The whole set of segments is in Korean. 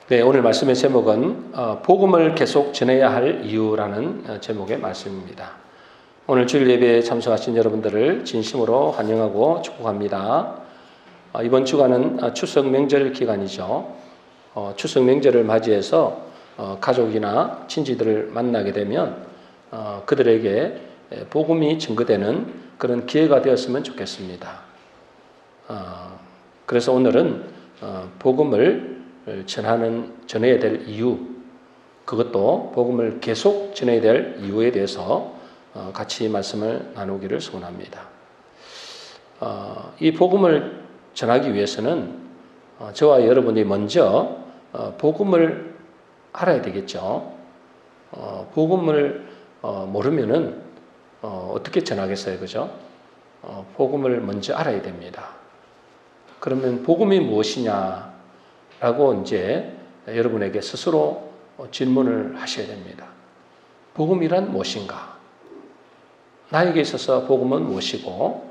네, 오늘 말씀의 제목은 복음을 계속 전해야 할 이유라는 제목의 말씀입니다. 오늘 주일 예배에 참석하신 여러분들을 진심으로 환영하고 축복합니다. 이번 주간은 추석 명절 기간이죠. 추석 명절을 맞이해서 가족이나 친지들을 만나게 되면 그들에게 복음이 증거되는 그런 기회가 되었으면 좋겠습니다. 그래서 오늘은 복음을 전해야 될 이유, 그것도 복음을 계속 전해야 될 이유에 대해서 같이 말씀을 나누기를 소원합니다. 이 복음을 전하기 위해서는 저와 여러분이 먼저 복음을 알아야 되겠죠. 복음을 모르면은 어떻게 전하겠어요, 그죠? 복음을 먼저 알아야 됩니다. 그러면 복음이 무엇이냐? 라고 이제 여러분에게 스스로 질문을 하셔야 됩니다. 복음이란 무엇인가? 나에게 있어서 복음은 무엇이고,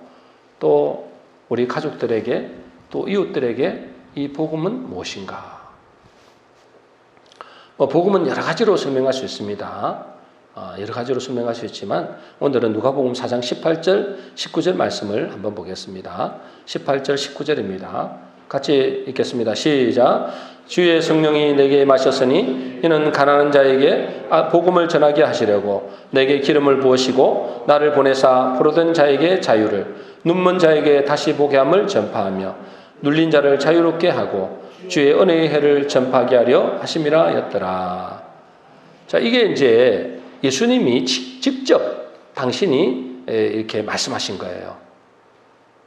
또 우리 가족들에게, 또 이웃들에게 이 복음은 무엇인가? 복음은 여러 가지로 설명할 수 있습니다. 여러 가지로 설명할 수 있지만 오늘은 누가복음 4장 18절, 19절 말씀을 한번 보겠습니다. 18절, 19절입니다. 같이 읽겠습니다. 시작. 주의 성령이 내게 임하셨으니 이는 가난한 자에게 복음을 전하게 하시려고 내게 기름을 부으시고 나를 보내사 포로된 자에게 자유를, 눈먼 자에게 다시 보게 함을 전파하며 눌린 자를 자유롭게 하고 주의 은혜의 해를 전파하게 하려 하심이라 였더라. 자, 이게 이제 예수님이 직접 당신이 이렇게 말씀하신 거예요.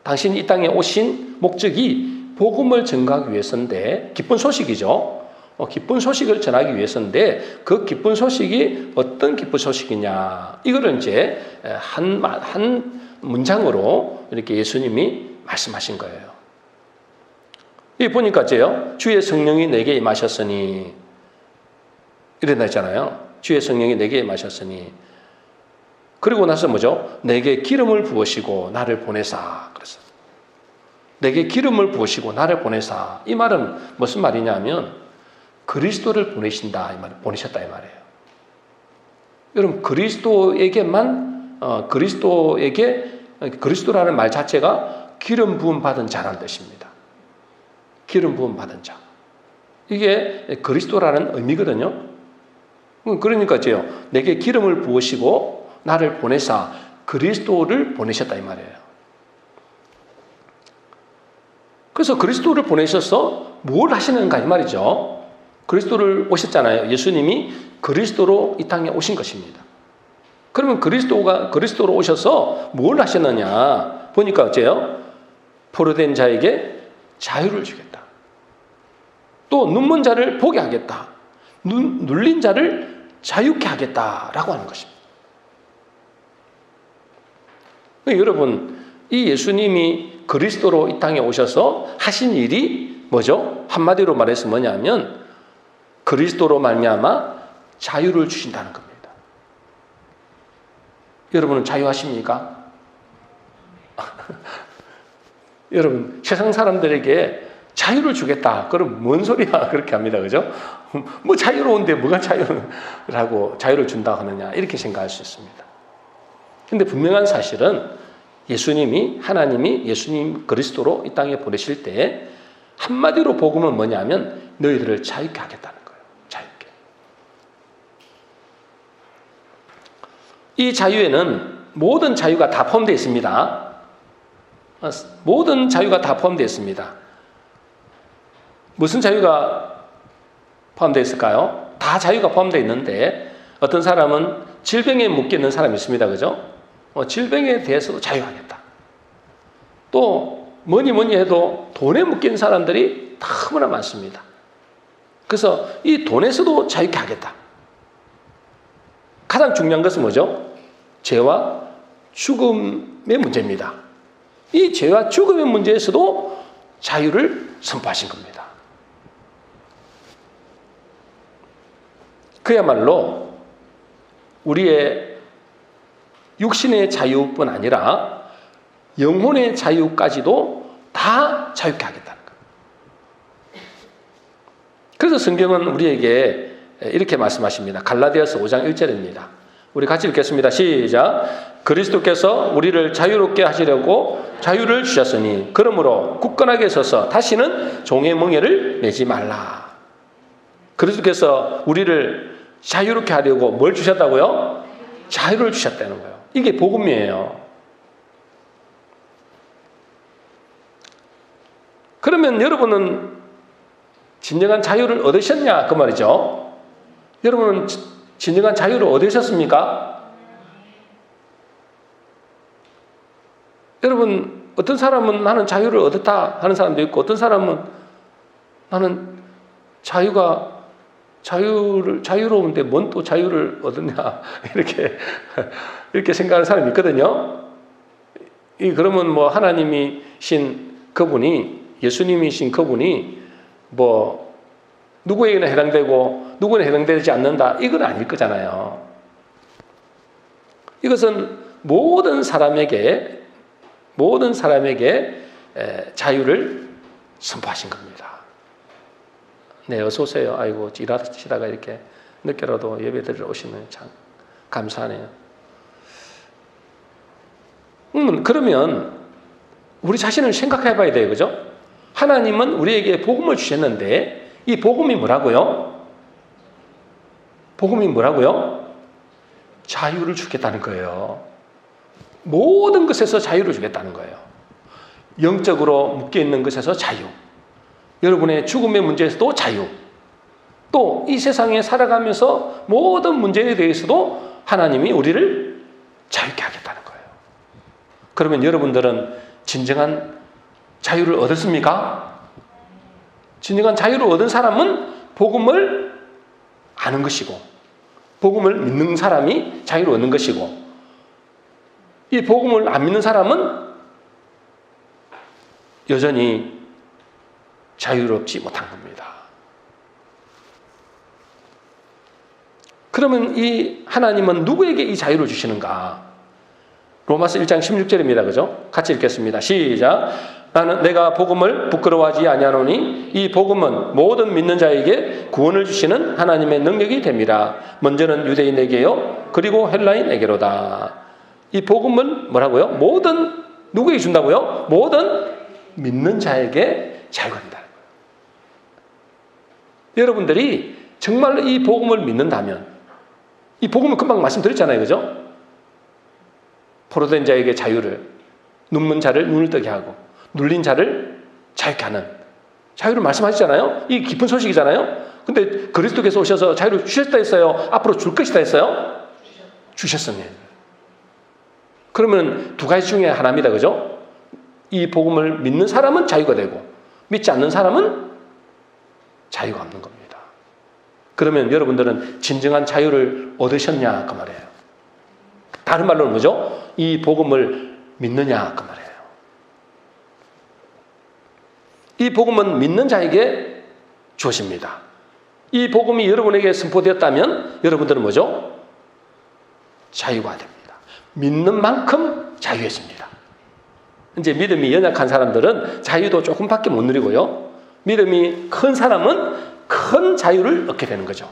당신이 이 땅에 오신 목적이 복음을 전하기 위해서인데, 기쁜 소식이죠. 기쁜 소식을 전하기 위해서인데, 그 기쁜 소식이 어떤 기쁜 소식이냐, 이거를 이제 한 문장으로 이렇게 예수님이 말씀하신 거예요. 이 보니까요, 주의 성령이 내게 임하셨으니, 이랬나 했잖아요. 주의 성령이 내게 임하셨으니. 그리고 나서 뭐죠? 내게 기름을 부으시고 나를 보내사. 그래서 내게 기름을 부으시고 나를 보내사. 이 말은 무슨 말이냐면 그리스도를 보내신다, 이 말, 보내셨다 이 말이에요. 여러분, 그리스도라는 말 자체가 기름 부음 받은 자라는 뜻입니다. 기름 부음 받은 자. 이게 그리스도라는 의미거든요. 그러니까요, 내게 기름을 부으시고 나를 보내사 그리스도를 보내셨다 이 말이에요. 그래서 그리스도를 보내셔서 뭘 하시는가 이 말이죠. 그리스도를 오셨잖아요. 예수님이 그리스도로 이 땅에 오신 것입니다. 그러면 그리스도로 오셔서 뭘 하셨느냐 보니까 어째요? 포로된 자에게 자유를 주겠다. 또 눈먼 자를 보게 하겠다. 눌린 자를 자유케 하겠다라고 하는 것입니다. 여러분, 이 예수님이 그리스도로 이 땅에 오셔서 하신 일이 뭐죠? 한마디로 말해서 뭐냐면 그리스도로 말미암아 자유를 주신다는 겁니다. 여러분은 자유하십니까? 여러분, 세상 사람들에게 자유를 주겠다. 그럼 뭔 소리야? 그렇게 합니다. 그죠? 뭐 자유로운데 뭐가 자유를 준다 하느냐. 이렇게 생각할 수 있습니다. 근데 분명한 사실은 하나님이 예수님 그리스도로 이 땅에 보내실 때 한마디로 복음은 뭐냐면 너희들을 자유케 하겠다는 거예요. 자유케. 이 자유에는 모든 자유가 다 포함되어 있습니다. 모든 자유가 다 포함되어 있습니다. 무슨 자유가 포함되어 있을까요? 다 자유가 포함되어 있는데 어떤 사람은 질병에 묶여 있는 사람이 있습니다. 그죠? 질병에 대해서도 자유하겠다. 또 뭐니 해도 돈에 묶인 사람들이 너무나 많습니다. 그래서 이 돈에서도 자유케 하겠다. 가장 중요한 것은 뭐죠? 죄와 죽음의 문제입니다. 이 죄와 죽음의 문제에서도 자유를 선포하신 겁니다. 그야말로 우리의 육신의 자유뿐 아니라 영혼의 자유까지도 다 자유케 하겠다는 거예요. 그래서 그래서 성경은 우리에게 이렇게 말씀하십니다. 갈라디아서 5장 1절입니다. 우리 같이 읽겠습니다. 시작. 그리스도께서 우리를 자유롭게 하시려고 자유를 주셨으니 그러므로 굳건하게 서서 다시는 종의 멍에를 매지 말라. 그리스도께서 우리를 자유롭게 하려고 뭘 주셨다고요? 자유를 주셨다는 거예요. 이게 복음이에요. 그러면 여러분은 진정한 자유를 얻으셨냐 그 말이죠. 여러분은 진정한 자유를 얻으셨습니까? 여러분, 어떤 사람은 나는 자유를 얻었다 하는 사람도 있고, 어떤 사람은 나는 자유로운데 뭔 또 자유를 얻었냐 이렇게 생각하는 사람이 있거든요. 그러면 뭐 하나님이신 그분이, 예수님이신 그분이 뭐 누구에게나 해당되고 누구는 해당되지 않는다, 이건 아닐 거잖아요. 이것은 모든 사람에게 자유를 선포하신 겁니다. 네, 어서 오세요. 아이고, 일하시다가 이렇게 늦게라도 예배드리러 오시면 참 감사하네요. 그러면 우리 자신을 생각해 봐야 돼요. 그죠? 하나님은 우리에게 복음을 주셨는데, 이 복음이 뭐라고요? 복음이 뭐라고요? 자유를 주겠다는 거예요. 모든 것에서 자유를 주겠다는 거예요. 영적으로 묶여있는 것에서 자유, 여러분의 죽음의 문제에서도 자유, 또 이 세상에 살아가면서 모든 문제에 대해서도 하나님이 우리를 자유케 하겠다는 거예요. 그러면 여러분들은 진정한 자유를 얻었습니까? 진정한 자유를 얻은 사람은 복음을 아는 것이고, 복음을 믿는 사람이 자유를 얻는 것이고, 이 복음을 안 믿는 사람은 여전히 자유롭지 못한 겁니다. 그러면 이 하나님은 누구에게 이 자유를 주시는가? 로마서 1장 16절입니다. 그죠? 같이 읽겠습니다. 시작. 내가 복음을 부끄러워하지 아니하노니 이 복음은 모든 믿는 자에게 구원을 주시는 하나님의 능력이 됩니다. 먼저는 유대인에게요, 그리고 헬라인에게로다. 이 복음은 뭐라고요? 누구에게 준다고요? 모든 믿는 자에게 자유가 된다는 거예요. 여러분들이 정말로 이 복음을 믿는다면, 이 복음을 금방 말씀드렸잖아요. 그죠? 포로된 자에게 자유를, 눈먼 자를 눈을 뜨게 하고, 눌린 자를 자유케 하는 자유를 말씀하시잖아요. 이 깊은 소식이잖아요. 근데 그리스도께서 오셔서 자유를 주셨다 했어요? 앞으로 줄 것이다 했어요? 주셨습니다. 그러면 두 가지 중에 하나입니다. 그죠? 이 복음을 믿는 사람은 자유가 되고, 믿지 않는 사람은 자유가 없는 겁니다. 그러면 여러분들은 진정한 자유를 얻으셨냐 그 말이에요. 다른 말로는 뭐죠? 이 복음을 믿느냐 그 말이에요. 이 복음은 믿는 자에게 주어집니다. 이 복음이 여러분에게 선포되었다면 여러분들은 뭐죠? 자유가 됩니다. 믿는 만큼 자유했습니다. 이제 믿음이 연약한 사람들은 자유도 조금밖에 못 누리고요, 믿음이 큰 사람은 큰 자유를 얻게 되는 거죠.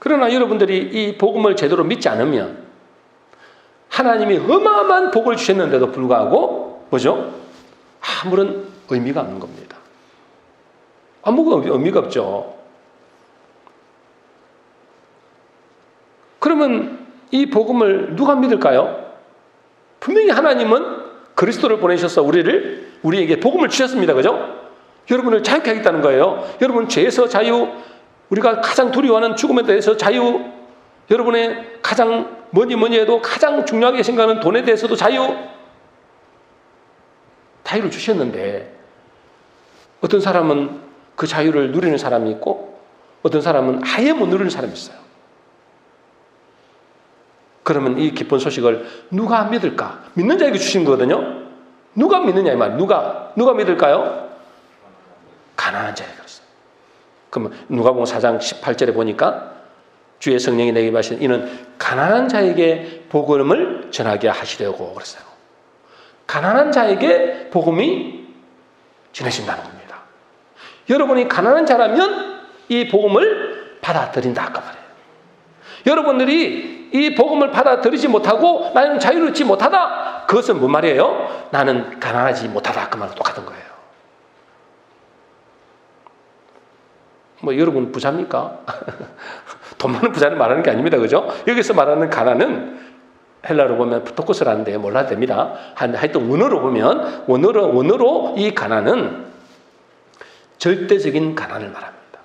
그러나 여러분들이 이 복음을 제대로 믿지 않으면 하나님이 어마어마한 복을 주셨는데도 불구하고 뭐죠? 아무런 의미가 없는 겁니다. 아무 의미가 없죠. 그러면 이 복음을 누가 믿을까요? 분명히 하나님은 그리스도를 보내셔서 우리에게 복음을 주셨습니다. 그죠? 여러분을 자유케 하겠다는 거예요. 여러분 죄에서 자유, 우리가 가장 두려워하는 죽음에 대해서 자유, 여러분의 가장 뭐니 해도 가장 중요하게 생각하는 돈에 대해서도 자유를 주셨는데, 어떤 사람은 그 자유를 누리는 사람이 있고 어떤 사람은 아예 못 누리는 사람이 있어요. 그러면 이 기쁜 소식을 누가 믿을까? 믿는 자에게 주신 거거든요. 누가 믿느냐 이 말. 누가 믿을까요? 가난한 자에게 그랬어요. 그러면 누가복음 4장 18절에 보니까 주의 성령이 내게 임하신 이는 가난한 자에게 복음을 전하게 하시려고 그랬어요. 가난한 자에게 복음이 지내신다는 겁니다. 여러분이 가난한 자라면 이 복음을 받아들인다 그 말이에요. 여러분들이 이 복음을 받아들이지 못하고 나는 자유롭지 못하다. 그것은 뭔 말이에요? 나는 가난하지 못하다. 그 말과 똑같은 거예요. 뭐 여러분 부자입니까? 돈 많은 부자를 말하는 게 아닙니다. 그죠? 여기서 말하는 가난은 헬라로 보면 프토코스라는데 몰라도 됩니다. 하여튼 원어로 보면 원어로 이 가난은 절대적인 가난을 말합니다.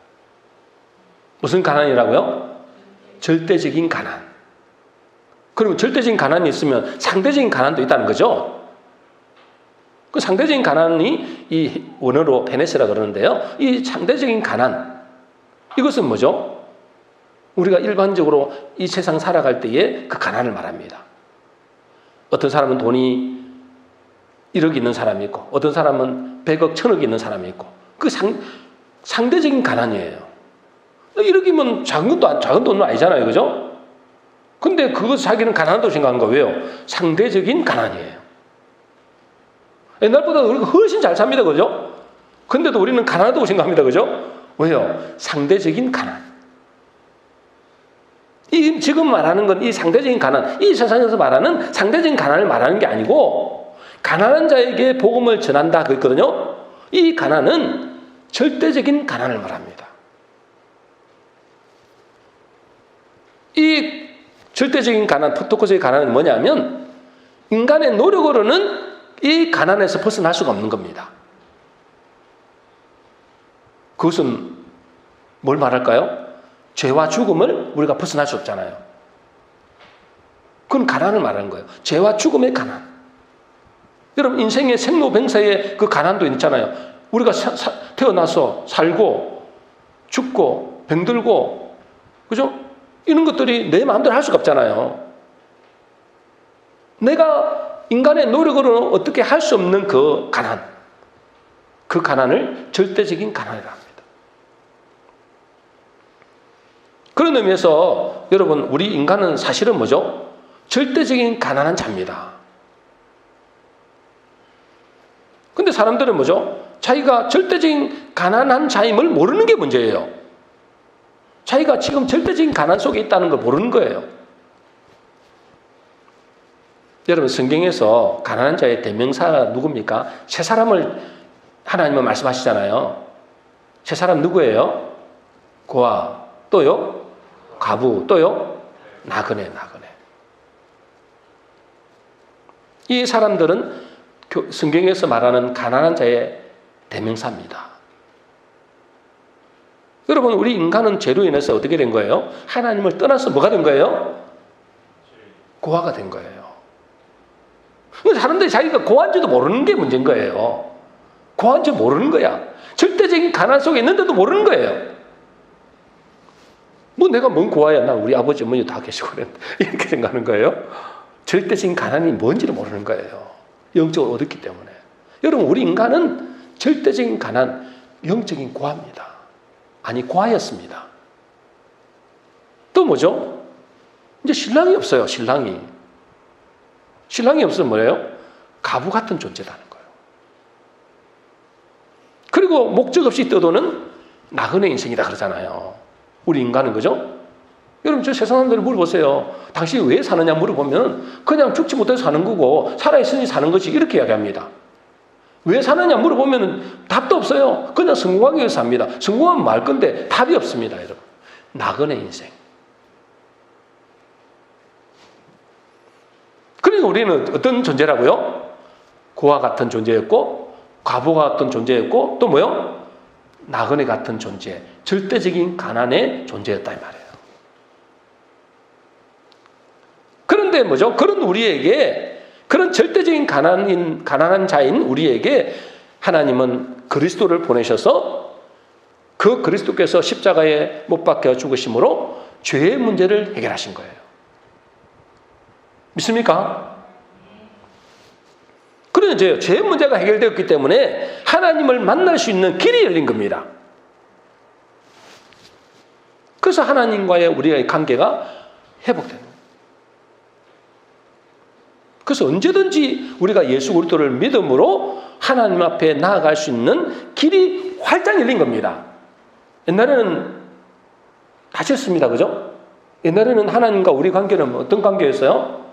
무슨 가난이라고요? 절대적인 가난. 그러면 절대적인 가난이 있으면 상대적인 가난도 있다는 거죠. 그 상대적인 가난이 이 원어로 페네스라 그러는데요. 이 상대적인 가난, 이것은 뭐죠? 우리가 일반적으로 이 세상 살아갈 때의 그 가난을 말합니다. 어떤 사람은 돈이 1억 있는 사람이 있고 어떤 사람은 100억, 1000억 있는 사람이 있고 그 상대적인 가난이에요. 1억이면 작은 돈은 아니잖아요. 그죠? 근데 그것 자기는 가난하다고 생각하는 거예요. 왜요? 상대적인 가난이에요. 옛날보다 우리가 훨씬 잘 삽니다. 그죠? 근데도 우리는 가난하다고 생각합니다. 그죠? 왜요? 상대적인 가난. 이 지금 말하는 건 이 상대적인 가난, 이 세상에서 말하는 상대적인 가난을 말하는 게 아니고 가난한 자에게 복음을 전한다 그랬거든요. 이 가난은 절대적인 가난을 말합니다. 이 절대적인 가난, 포토코스의 가난은 뭐냐면 인간의 노력으로는 이 가난에서 벗어날 수가 없는 겁니다. 그것은 뭘 말할까요? 죄와 죽음을 우리가 벗어날 수 없잖아요. 그건 가난을 말하는 거예요. 죄와 죽음의 가난. 여러분 인생의 생로병사의 그 가난도 있잖아요. 우리가 태어나서 살고 죽고 병들고 그죠? 이런 것들이 내 마음대로 할 수가 없잖아요. 내가 인간의 노력으로는 어떻게 할 수 없는 그 가난, 그 가난을 절대적인 가난이라 합니다. 그런 의미에서 여러분 우리 인간은 사실은 뭐죠? 절대적인 가난한 자입니다. 근데 사람들은 뭐죠? 자기가 절대적인 가난한 자임을 모르는 게 문제예요. 자기가 지금 절대적인 가난 속에 있다는 걸 모르는 거예요. 여러분 성경에서 가난한 자의 대명사가 누굽니까? 세 사람을 하나님은 말씀하시잖아요. 세 사람 누구예요? 고아, 또요? 과부, 또요? 나그네. 이 사람들은 성경에서 말하는 가난한 자의 대명사입니다. 여러분 우리 인간은 죄로 인해서 어떻게 된 거예요? 하나님을 떠나서 뭐가 된 거예요? 고아가 된 거예요. 사람들이 자기가 고아인지도 모르는 게 문제인 거예요. 고아인지 모르는 거야. 절대적인 가난 속에 있는데도 모르는 거예요. 뭐 내가 뭔 고아야. 나 우리 아버지 어머니 다 계시고 그랬는데 이렇게 생각하는 거예요. 절대적인 가난이 뭔지를 모르는 거예요. 영적으로 얻었기 때문에. 여러분 우리 인간은 절대적인 가난, 영적인 고아입니다. 아니 고아였습니다. 또 뭐죠? 이제 신랑이 없어요. 신랑이 없으면 뭐예요? 가부 같은 존재라는 거예요. 그리고 목적 없이 떠도는 나그네 인생이다 그러잖아요. 우리 인간은 그죠? 여러분 저 세상 사람들 물어보세요. 당신이 왜 사느냐 물어보면 그냥 죽지 못해서 사는 거고 살아있으니 사는 것이 이렇게 이야기합니다. 왜 사느냐 물어보면 답도 없어요. 그냥 성공하기 위해서 삽니다. 성공하면 말 건데 답이 없습니다. 여러분. 나그네 인생. 그러니까 우리는 어떤 존재라고요? 고아 같은 존재였고 과부 같은 존재였고 또 뭐요? 나그네 같은 존재. 절대적인 가난의 존재였다 이 말이에요. 그런데 뭐죠? 그런 우리에게 그런 절대적인 가난한 자인 우리에게 하나님은 그리스도를 보내셔서 그 그리스도께서 십자가에 못 박혀 죽으심으로 죄의 문제를 해결하신 거예요. 믿습니까? 그래서 이제 죄의 문제가 해결되었기 때문에 하나님을 만날 수 있는 길이 열린 겁니다. 그래서 하나님과의 우리의 관계가 회복되는 거예요. 그래서 언제든지 우리가 예수 그리스도를 믿음으로 하나님 앞에 나아갈 수 있는 길이 활짝 열린 겁니다. 옛날에는 다쳤습니다. 그죠? 옛날에는 하나님과 우리 관계는 어떤 관계였어요?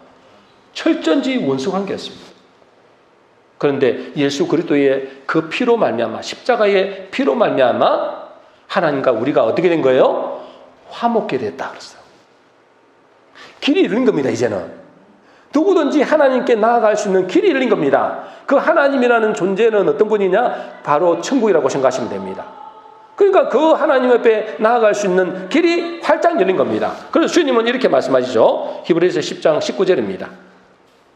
철전지 원수 관계였습니다. 그런데 예수 그리스도의 그 피로 말미암아, 십자가의 피로 말미암아 하나님과 우리가 어떻게 된 거예요? 화목게 됐다 그랬어요. 길이 열린 겁니다. 이제는 누구든지 하나님께 나아갈 수 있는 길이 열린 겁니다. 그 하나님이라는 존재는 어떤 분이냐? 바로 천국이라고 생각하시면 됩니다. 그러니까 그 하나님 앞에 나아갈 수 있는 길이 활짝 열린 겁니다. 그래서 주님은 이렇게 말씀하시죠. 히브리서 10장 19절입니다.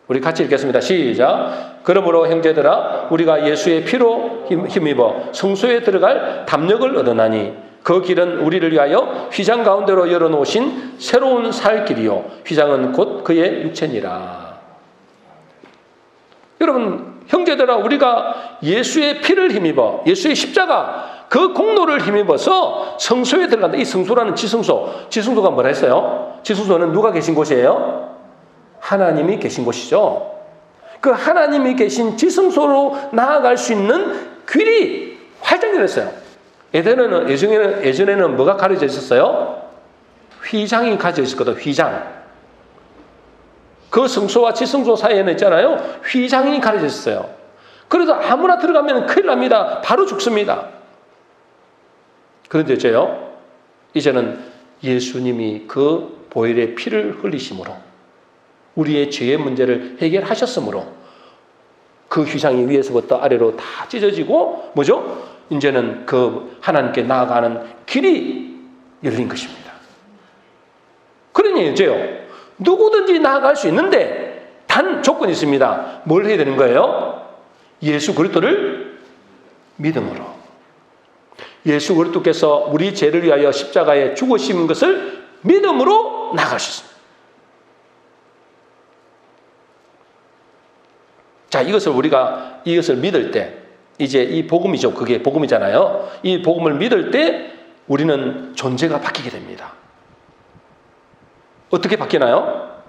우리 같이 읽겠습니다. 시작. 그러므로 형제들아 우리가 예수의 피로 힘입어 성소에 들어갈 담력을 얻어나니 그 길은 우리를 위하여 휘장 가운데로 열어놓으신 새로운 살 길이요 휘장은 곧 그의 육체니라. 여러분 형제들아 우리가 예수의 피를 힘입어 예수의 십자가 그 공로를 힘입어서 성소에 들어간다. 이 성소라는 지성소가 뭐라 했어요? 지성소는 누가 계신 곳이에요? 하나님이 계신 곳이죠. 그 하나님이 계신 지성소로 나아갈 수 있는 길이 활짝 열렸어요. 예전에는 뭐가 가려져 있었어요? 휘장이 가려져 있었거든. 휘장. 그 성소와 지성소 사이에는 있잖아요. 휘장이 가려져 있었어요. 그래서 아무나 들어가면 큰일 납니다. 바로 죽습니다. 그런데 이제는 예수님이 그 보혈의 피를 흘리심으로 우리의 죄의 문제를 해결하셨으므로 그 휘장이 위에서부터 아래로 다 찢어지고 뭐죠? 이제는 그 하나님께 나아가는 길이 열린 것입니다. 그러니 이제요. 누구든지 나아갈 수 있는데 단 조건이 있습니다. 뭘 해야 되는 거예요? 예수 그리스도를 믿음으로. 예수 그리스도께서 우리 죄를 위하여 십자가에 죽으신 것을 믿음으로 나아갈 수 있습니다. 자, 이것을 믿을 때 이제 이 복음이죠. 그게 복음이잖아요. 이 복음을 믿을 때 우리는 존재가 바뀌게 됩니다. 어떻게 바뀌나요?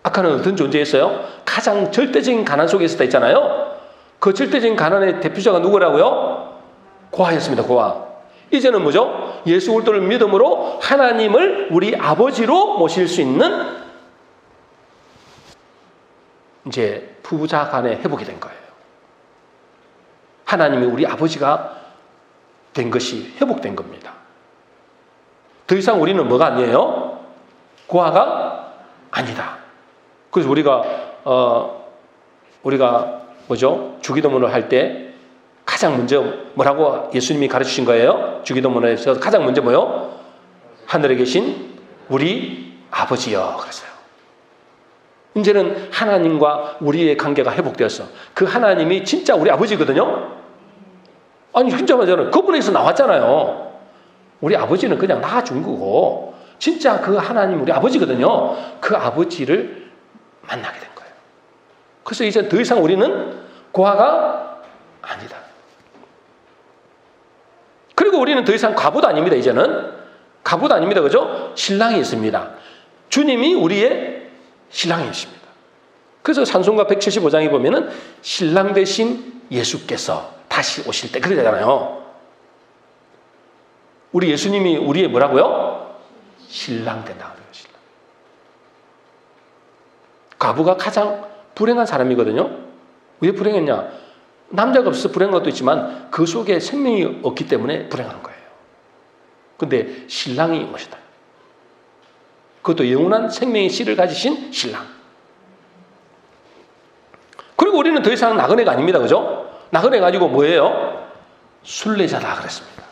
아까는 어떤 존재였어요? 가장 절대적인 가난 속에 있었다 했잖아요. 그 절대적인 가난의 대표자가 누구라고요? 고아였습니다. 고아. 이제는 뭐죠? 예수 그리스도를 믿음으로 하나님을 우리 아버지로 모실 수 있는 이제 부부자 간의 회복이 된 거예요. 하나님이 우리 아버지가 된 것이 회복된 겁니다. 더 이상 우리는 뭐가 아니에요? 고아가 아니다. 그래서 우리가 뭐죠? 주기도문을 할 때 가장 먼저 뭐라고 예수님이 가르치신 거예요? 주기도문에서 가장 먼저 뭐요? 하늘에 계신 우리 아버지여 그랬어요. 이제는 하나님과 우리의 관계가 회복되었어. 그 하나님이 진짜 우리 아버지거든요. 아니 진짜 맞아요. 그분에서 나왔잖아요. 우리 아버지는 그냥 낳아준 거고 진짜 그 하나님 우리 아버지거든요. 그 아버지를 만나게 된 거예요. 그래서 이제 더 이상 우리는 고아가 아니다. 그리고 우리는 더 이상 과부도 아닙니다. 이제는 과부도 아닙니다. 그죠? 신랑이 있습니다. 주님이 우리의 신랑이십니다. 그래서 찬송가 175장에 보면은 신랑 대신 예수께서 다시 오실 때 그러잖아요. 우리 예수님이 우리의 뭐라고요? 신랑 된다 그래요. 신랑. 과부가 가장 불행한 사람이거든요. 왜 불행했냐? 남자가 없어서 불행한 것도 있지만 그 속에 생명이 없기 때문에 불행한 거예요. 근데 신랑이 오셨다. 그것도 영원한 생명의 씨를 가지신 신랑. 그리고 우리는 더 이상 나그네가 아닙니다. 그죠? 나그네 가지고 뭐예요? 순례자다 그랬습니다.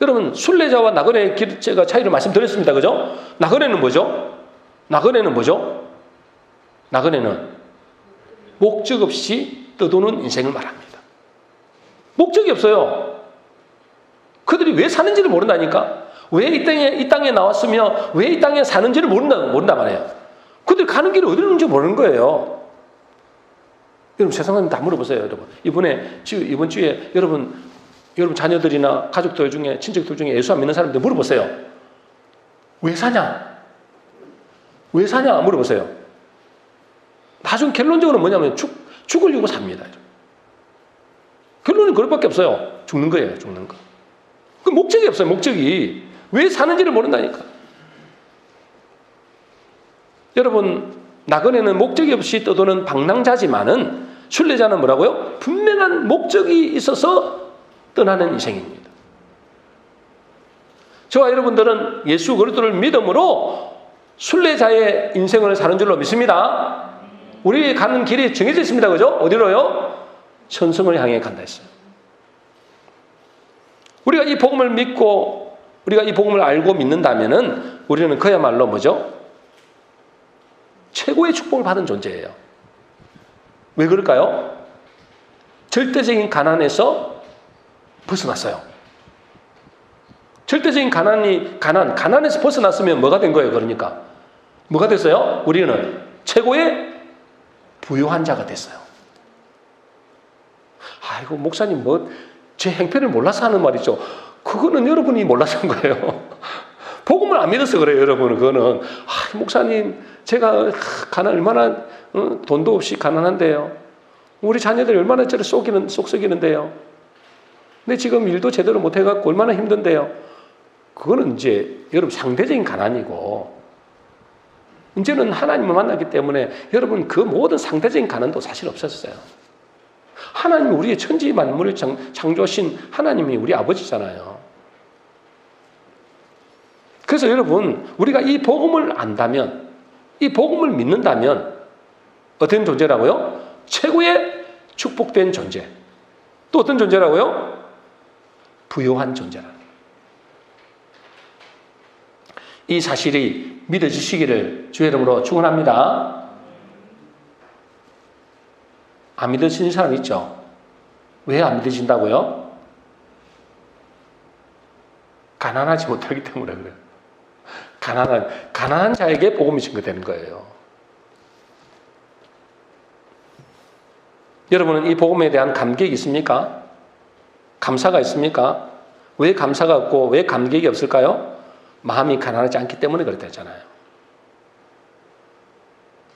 여러분 순례자와 나그네의 제가 차이를 말씀드렸습니다. 그죠? 나그네는 뭐죠? 나그네는 목적 없이 떠도는 인생을 말합니다. 목적이 없어요. 그들이 왜 사는지를 모른다니까. 왜 이 땅에 나왔으며 왜 이 땅에 사는지를 모른단 말이에요. 그들 가는 길이 어디로 있는지 모르는 거예요. 여러분 세상에 다 물어보세요. 여러분 이번 주에 여러분 자녀들이나 가족들 중에 친척들 중에 예수 안 믿는 사람들 물어보세요. 왜 사냐 물어보세요. 나중 결론적으로 뭐냐면 죽으려고 삽니다. 결론은 그것밖에 없어요. 죽는 거예요. 죽는 거. 그 목적이 없어요. 목적이. 왜 사는지를 모른다니까. 여러분, 나그네는 목적이 없이 떠도는 방랑자지만은 순례자는 뭐라고요? 분명한 목적이 있어서 떠나는 인생입니다. 저와 여러분들은 예수 그리스도를 믿음으로 순례자의 인생을 사는 줄로 믿습니다. 우리 가는 길이 정해져 있습니다. 그죠? 어디로요? 천성을 향해 간다 했어요. 우리가 이 복음을 믿고 우리가 이 복음을 알고 믿는다면은 우리는 그야말로 뭐죠? 최고의 축복을 받은 존재예요. 왜 그럴까요? 절대적인 가난에서 벗어났어요. 절대적인 가난에서 벗어났으면 뭐가 된 거예요? 그러니까 뭐가 됐어요? 우리는 최고의 부유한 자가 됐어요. 아이고 목사님 제 행편을 몰라서 하는 말이죠. 그거는 여러분이 몰라서 한 거예요. 복음을 안 믿어서 그래요, 여러분은. 그거는 목사님 제가 얼마나 돈도 없이 가난한데요. 우리 자녀들 얼마나 저를 속 썩이는데요. 근데 지금 일도 제대로 못 해갖고 얼마나 힘든데요. 그거는 이제 여러분 상대적인 가난이고 이제는 하나님을 만났기 때문에 여러분 그 모든 상대적인 가난도 사실 없었어요. 하나님이 우리의 천지 만물을 창조하신 하나님이 우리 아버지잖아요. 그래서 여러분 우리가 이 복음을 안다면 이 복음을 믿는다면 어떤 존재라고요? 최고의 축복된 존재. 또 어떤 존재라고요? 부요한 존재라. 이 사실이 믿어지시기를 주의 이름으로 축원합니다. 안 믿어지는 사람 있죠? 왜 안 믿어진다고요? 가난하지 못하기 때문에 그래요. 가난한 자에게 복음이 증거되는 거예요. 여러분은 이 복음에 대한 감격이 있습니까? 감사가 있습니까? 왜 감사가 없고 왜 감격이 없을까요? 마음이 가난하지 않기 때문에 그렇다 했잖아요.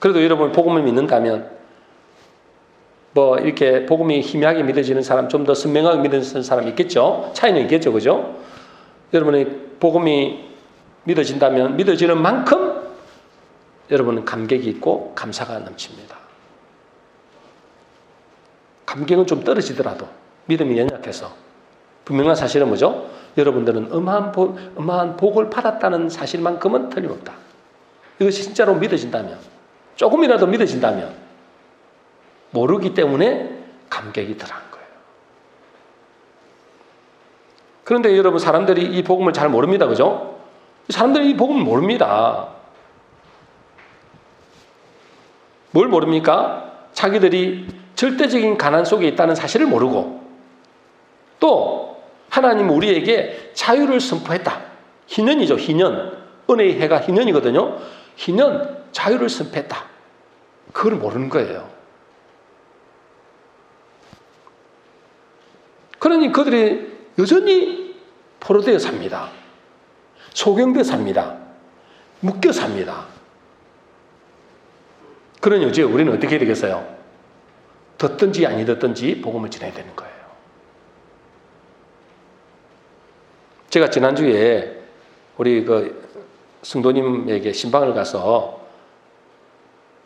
그래도 여러분 복음을 믿는다면 이렇게 복음이 희미하게 믿어지는 사람, 좀 더 선명하게 믿어지는 사람 있겠죠? 차이는 있겠죠, 그죠? 여러분의 복음이 믿어진다면 믿어지는 만큼 여러분은 감격이 있고 감사가 넘칩니다. 감격은 좀 떨어지더라도 믿음이 연약해서 분명한 사실은 뭐죠? 여러분들은 어마한 복을 받았다는 사실만큼은 틀림없다. 이것이 진짜로 믿어진다면, 조금이라도 믿어진다면 모르기 때문에 감격이 덜한 거예요. 그런데 여러분 사람들이 이 복음을 잘 모릅니다. 그죠? 사람들이 이 복음을 모릅니다. 뭘 모릅니까? 자기들이 절대적인 가난 속에 있다는 사실을 모르고 또 하나님은 우리에게 자유를 선포했다. 희년이죠. 희년. 은혜의 해가 희년이거든요. 희년, 자유를 선포했다. 그걸 모르는 거예요. 그러니 그들이 여전히 포로되어 삽니다. 소경되어 삽니다. 묶여 삽니다. 그러니 이제 우리는 어떻게 해야 되겠어요? 듣든지 아니 듣든지 복음을 전해야 되는 거예요. 제가 지난주에 우리 성도님에게 신방을 가서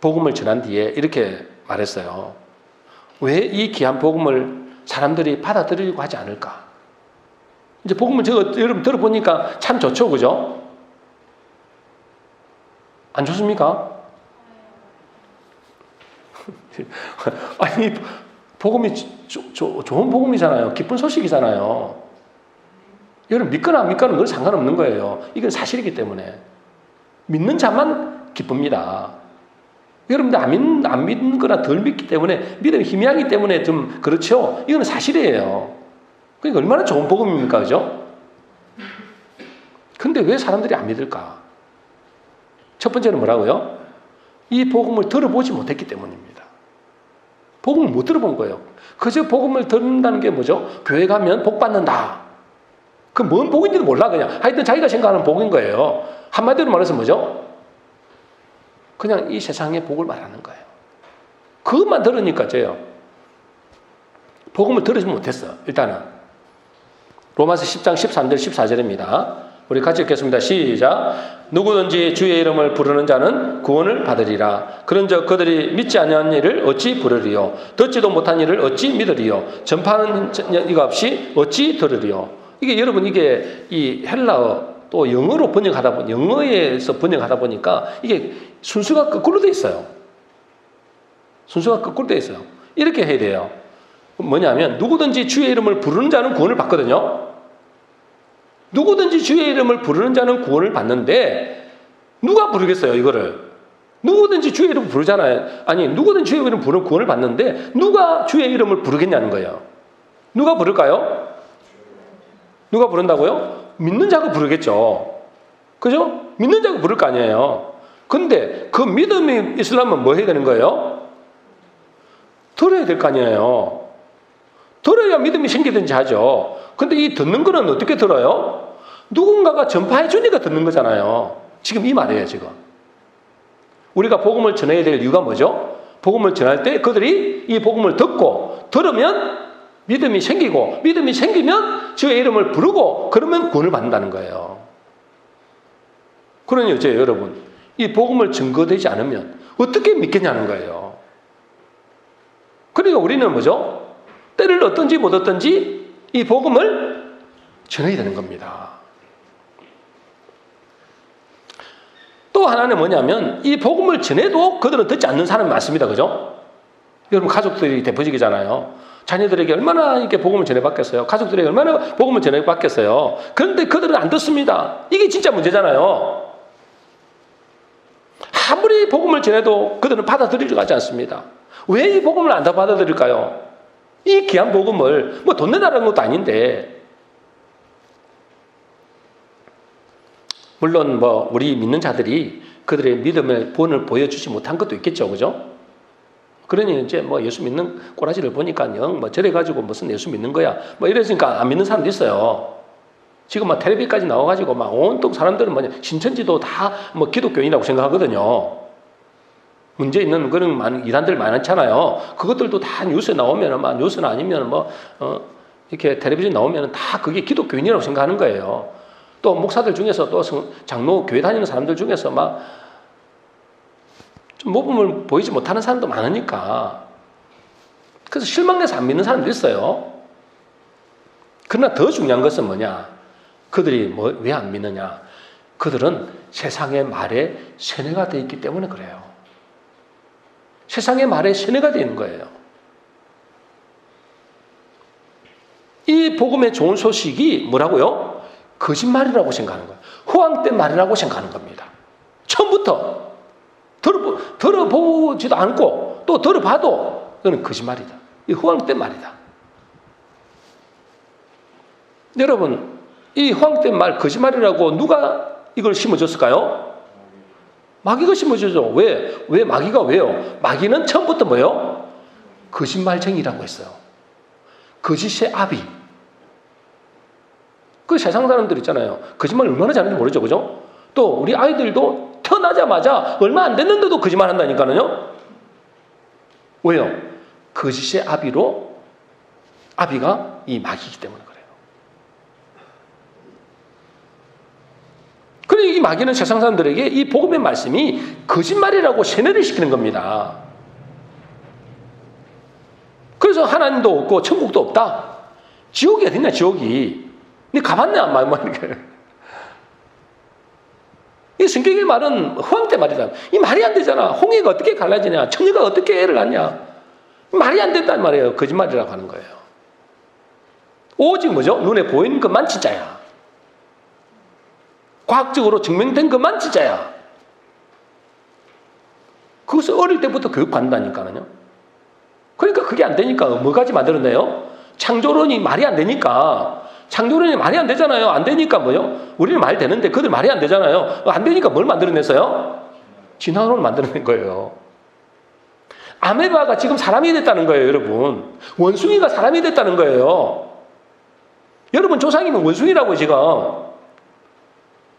복음을 전한 뒤에 이렇게 말했어요. 왜 이 귀한 복음을 사람들이 받아들이려고 하지 않을까? 이제 복음을 여러분 들어보니까 참 좋죠, 그죠? 안 좋습니까? 아니, 복음이 좋은 복음이잖아요. 기쁜 소식이잖아요. 여러분 믿거나 안 믿거나 그건 상관없는 거예요. 이건 사실이기 때문에. 믿는 자만 기쁩니다. 여러분들 안 믿는 거나 덜 믿기 때문에 믿음이 희미하기 때문에 좀 그렇죠. 이건 사실이에요. 그러니까 얼마나 좋은 복음입니까? 그죠? 근데 왜 사람들이 안 믿을까? 첫 번째는 뭐라고요? 이 복음을 들어보지 못했기 때문입니다. 복음을 못 들어본 거예요. 그저 복음을 듣는다는 게 뭐죠? 교회 가면 복 받는다. 그 뭔 복인지도 몰라 그냥. 하여튼 자기가 생각하는 복인 거예요. 한마디로 말해서 뭐죠? 그냥 이 세상의 복을 말하는 거예요. 그것만 들으니까 저요. 복음을 들으지 못했어. 일단은. 로마서 10장 13절 14절입니다. 우리 같이 읽겠습니다. 시작. 누구든지 주의 이름을 부르는 자는 구원을 받으리라. 그런즉 그들이 믿지 아니한 일을 어찌 부르리요? 듣지도 못한 일을 어찌 믿으리요? 전파하는 이가 없이 어찌 들으리요? 이게 여러분 이게 이 헬라어 또 영어로 번역하다 보니 영어에서 번역하다 보니까 이게 순수가 거꾸로 돼 있어요. 순수가 거꾸로 돼 있어요. 이렇게 해야 돼요. 뭐냐면 누구든지 주의 이름을 부르는 자는 구원을 받거든요. 누구든지 주의 이름을 부르는 자는 구원을 받는데 누가 부르겠어요 이거를? 누구든지 주의 이름을 부르잖아요. 아니 누구든지 주의 이름을 부르는 구원을 받는데 누가 주의 이름을 부르겠냐는 거예요. 누가 부를까요? 누가 부른다고요? 믿는 자가 부르겠죠. 그죠? 믿는 자가 부를 거 아니에요. 근데 그 믿음이 있으려면 뭐 해야 되는 거예요? 들어야 될 거 아니에요. 들어야 믿음이 생기든지 하죠. 근데 이 듣는 거는 어떻게 들어요? 누군가가 전파해 주니까 듣는 거잖아요. 지금 이 말이에요, 지금. 우리가 복음을 전해야 될 이유가 뭐죠? 복음을 전할 때 그들이 이 복음을 듣고 들으면 믿음이 생기고 믿음이 생기면 주의 이름을 부르고 그러면 구원을 받는다는 거예요. 그러니 이제 여러분 이 복음을 증거되지 않으면 어떻게 믿겠냐는 거예요. 그러니까 우리는 뭐죠? 때를 얻든지 못 얻든지 이 복음을 전해야 되는 겁니다. 또 하나는 뭐냐면 이 복음을 전해도 그들은 듣지 않는 사람이 많습니다. 그죠? 여러분 가족들이 대표적이잖아요. 자녀들에게 얼마나 이렇게 복음을 전해받겠어요? 가족들에게 얼마나 복음을 전해받겠어요? 그런데 그들은 안 듣습니다. 이게 진짜 문제잖아요. 아무리 복음을 전해도 그들은 받아들이려고 하지 않습니다. 왜 이 복음을 안 다 받아들일까요? 이 귀한 복음을 뭐 돈 내달라는 것도 아닌데 물론 뭐 우리 믿는 자들이 그들의 믿음의 본을 보여주지 못한 것도 있겠죠. 그죠? 그러니 이제 뭐 예수 믿는 꼬라지를 보니까 영 뭐 저래 가지고 무슨 예수 믿는 거야 뭐 이러니까 안 믿는 사람도 있어요. 지금 막 텔레비까지 나와가지고 막 온통 사람들은 뭐냐 신천지도 다 뭐 기독교인이라고 생각하거든요. 문제 있는 그런 이단들 많잖아요. 그것들도 다 뉴스에 나오면 막 뉴스나 아니면 뭐 이렇게 텔레비전 나오면 다 그게 기독교인이라고 생각하는 거예요. 또 목사들 중에서 또 장로 교회 다니는 사람들 중에서 막 좀 모범을 보이지 못하는 사람도 많으니까 그래서 실망해서 안 믿는 사람도 있어요. 그러나 더 중요한 것은 뭐냐? 그들이 왜 안 믿느냐? 그들은 세상의 말에 세뇌가 되어 있기 때문에 그래요. 세상의 말에 세뇌가 되어 있는 거예요. 이 복음의 좋은 소식이 뭐라고요? 거짓말이라고 생각하는 거예요. 허황된 말이라고 생각하는 겁니다. 처음부터 들어보지도 않고 또 들어봐도 그건 거짓말이다. 이 허황된 말이다. 여러분 이 허황된 말 거짓말이라고 누가 이걸 심어줬을까요? 마귀가 심어주죠. 왜 마귀가 왜요? 마귀는 처음부터 뭐예요? 거짓말쟁이라고 했어요. 거짓의 아비. 그 세상 사람들 있잖아요. 거짓말 얼마나 잘하는지 모르죠. 그죠? 또 우리 아이들도 태어나자마자 얼마 안 됐는데도 거짓말 한다니까요. 왜요? 거짓의 아비가 이 마귀이기 때문에 그래요. 그러니 이 마귀는 세상 사람들에게 이 복음의 말씀이 거짓말이라고 세뇌를 시키는 겁니다. 그래서 하나님도 없고 천국도 없다. 지옥이 어딨냐 지옥이. 네 가봤냐 안 말이야. 이 성경의 말은 허황된 말이다. 이 말이 안 되잖아. 홍해가 어떻게 갈라지냐. 청해가 어떻게 애를 낳냐. 말이 안 된다는 말이에요. 거짓말이라고 하는 거예요. 오직 뭐죠? 눈에 보이는 것만 진짜야. 과학적으로 증명된 것만 진짜야. 그것을 어릴 때부터 교육받는다니까요. 그러니까 그게 안 되니까 뭐까지 만들었네요? 창조론이 말이 안 되니까. 창조론이 말이 안 되잖아요. 안 되니까 뭐요? 우리는 말이 되는데 그들 말이 안 되잖아요. 안 되니까 뭘 만들어냈어요? 진화론을 만들어낸 거예요. 아메바가 지금 사람이 됐다는 거예요, 여러분. 원숭이가 사람이 됐다는 거예요. 여러분 조상이면 원숭이라고 지금.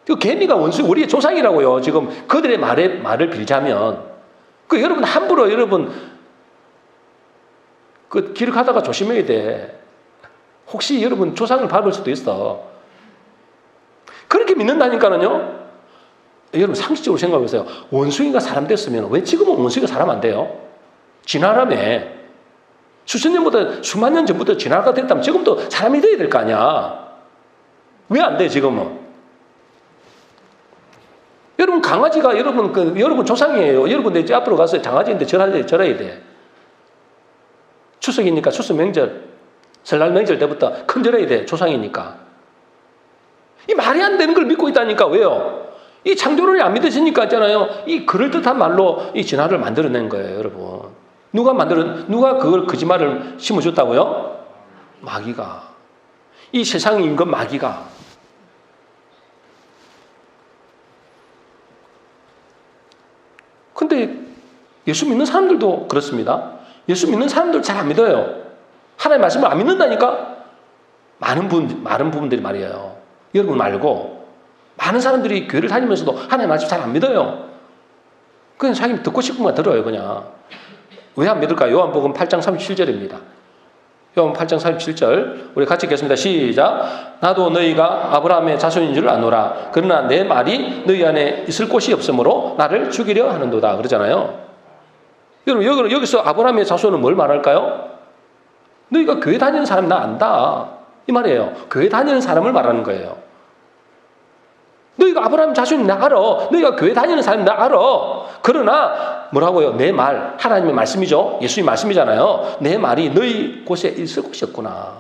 그 개미가 원숭이, 우리의 조상이라고요. 지금 그들의 말을 빌자면. 그 여러분 함부로 여러분 그 기록하다가 조심해야 돼. 혹시 여러분 조상을 밟을 수도 있어. 그렇게 믿는다니까는요. 여러분 상식적으로 생각해보세요. 원숭이가 사람 됐으면 왜 지금은 원숭이가 사람 안 돼요? 진화라며. 수천 년보다 수만 년 전부터 진화가 됐다면 지금도 사람이 돼야 될 거 아니야. 왜 안 돼 지금은? 여러분 강아지가 여러분 조상이에요. 여러분 이제 앞으로 가서 강아지인데 절해야 돼. 추석이니까 추석 명절, 설날 명절 때부터 큰 절해야 돼. 조상이니까. 이 말이 안 되는 걸 믿고 있다니까. 왜요? 이 창조론이 안 믿어지니까 있잖아요. 이 그럴듯한 말로 이 진화를 만들어낸 거예요, 여러분. 누가 그걸 거짓말을 심어줬다고요? 마귀가. 이 세상의 임금 마귀가. 근데 예수 믿는 사람들도 그렇습니다. 예수 믿는 사람들 잘 안 믿어요. 하나님의 말씀을 안 믿는다니까? 많은 부분들이 말이에요. 여러분 말고 많은 사람들이 교회를 다니면서도 하나님의 말씀 잘 안 믿어요. 그냥 자기 듣고 싶은 거 들어요, 그냥. 왜 안 믿을까? 요한복음 8장 37절입니다. 요한복음 8장 37절 우리 같이 읽겠습니다. 시작. 나도 너희가 아브라함의 자손인 줄 아노라. 그러나 내 말이 너희 안에 있을 곳이 없으므로 나를 죽이려 하는도다. 그러잖아요. 여러분 여기서 아브라함의 자손은 뭘 말할까요? 너희가 교회 다니는 사람 나 안다. 이 말이에요. 교회 다니는 사람을 말하는 거예요. 너희가 아브라함 자손이 나 알아. 너희가 교회 다니는 사람이 나 알아. 그러나 뭐라고요? 내 말, 하나님의 말씀이죠. 예수님 말씀이잖아요. 내 말이 너희 곳에 있을 곳이 없구나.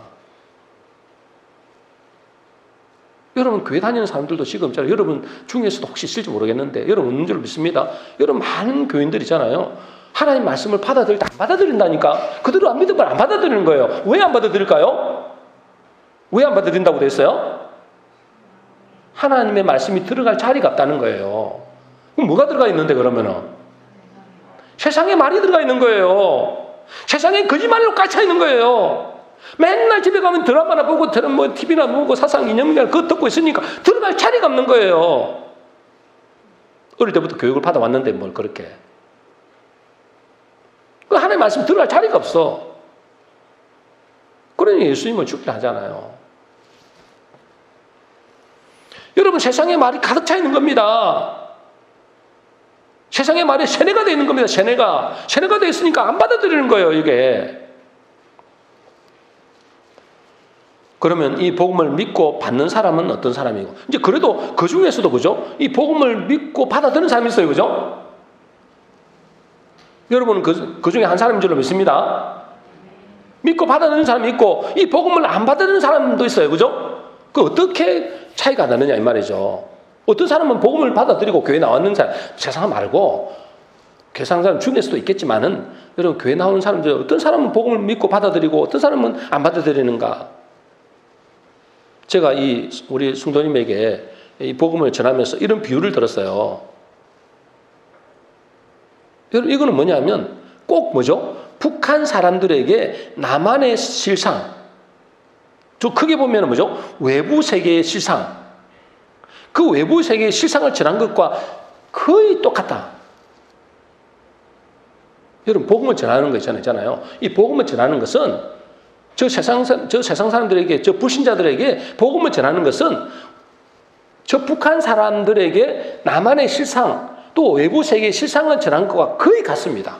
여러분 교회 다니는 사람들도 지금 여러분 중에서도 혹시 있을지 모르겠는데 여러분 없는 줄 믿습니다. 여러분 많은 교인들 있잖아요. 하나님 말씀을 받아들일 때 안 받아들인다니까. 그대로 안 믿으면 안 받아들이는 거예요. 왜 안 받아들일까요? 왜 안 받아들인다고 돼 있어요? 하나님의 말씀이 들어갈 자리가 없다는 거예요. 그럼 뭐가 들어가 있는데 그러면은? 세상에 말이 들어가 있는 거예요. 세상에 거짓말로 꽉 차 있는 거예요. 맨날 집에 가면 드라마나 보고 뭐 TV나 보고 사상 이념이나 그거 듣고 있으니까 들어갈 자리가 없는 거예요. 어릴 때부터 교육을 받아왔는데 뭘 그렇게. 그 하나님의 말씀 들어갈 자리가 없어. 그러니 예수님은 죽게 하잖아요. 여러분 세상에 말이 가득 차 있는 겁니다. 세상의 말이 세뇌가 되어 있는 겁니다. 세뇌가 되어 있으니까 안 받아들이는 거예요. 이게. 그러면 이 복음을 믿고 받는 사람은 어떤 사람이고 이제 그래도 그 중에서도 그죠? 이 복음을 믿고 받아들이는 사람이 있어요. 그죠? 여러분은 그 중에 한 사람인 줄로 믿습니다. 믿고 받아들이는 사람이 있고 이 복음을 안 받아들이는 사람도 있어요. 그죠? 그 어떻게 차이가 나느냐 이 말이죠. 어떤 사람은 복음을 받아들이고 교회 나왔는 사람, 세상 말고 교회 사는 사람 중에서도 있겠지만은 여러분 교회 나오는 사람들 어떤 사람은 복음을 믿고 받아들이고 어떤 사람은 안 받아들이는가. 제가 우리 성도님에게 이 복음을 전하면서 이런 비유를 들었어요. 여러분 이거는 뭐냐면 꼭 뭐죠? 북한 사람들에게 남한의 실상, 저 크게 보면 뭐죠? 외부 세계의 실상. 그 외부 세계의 실상을 전한 것과 거의 똑같다. 여러분 복음을 전하는 거 있잖아요. 이 복음을 전하는 것은 저 세상 사람들에게, 저 불신자들에게 복음을 전하는 것은 저 북한 사람들에게 남한의 실상 또 외부 세계의 실상을 전한 것과 거의 같습니다.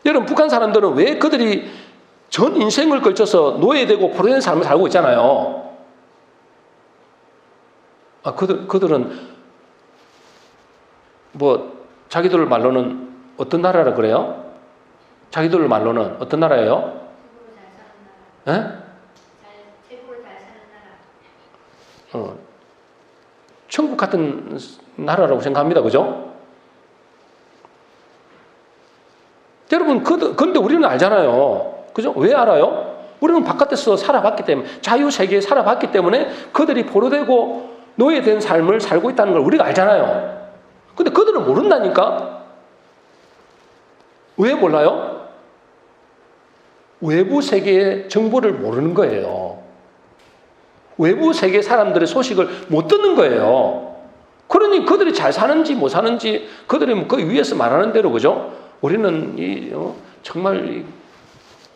여러분 북한 사람들은 왜 그들이 전 인생을 걸쳐서 노예되고 포로된 삶을 살고 있잖아요. 그들은 뭐 자기들 말로는 어떤 나라라 그래요? 자기들 말로는 어떤 나라예요? 최고로 잘 사는 나라. 천국 같은 나라라고 생각합니다. 그죠? 여러분, 그런데 우리는 알잖아요. 그죠? 왜 알아요? 우리는 바깥에서 살아봤기 때문에, 자유세계에 살아봤기 때문에 그들이 포로되고 노예된 삶을 살고 있다는 걸 우리가 알잖아요. 근데 그들은 모른다니까? 왜 몰라요? 외부 세계의 정보를 모르는 거예요. 외부 세계 사람들의 소식을 못 듣는 거예요. 그러니 그들이 잘 사는지 못 사는지 그들이 그 위에서 말하는 대로 그죠? 우리는 정말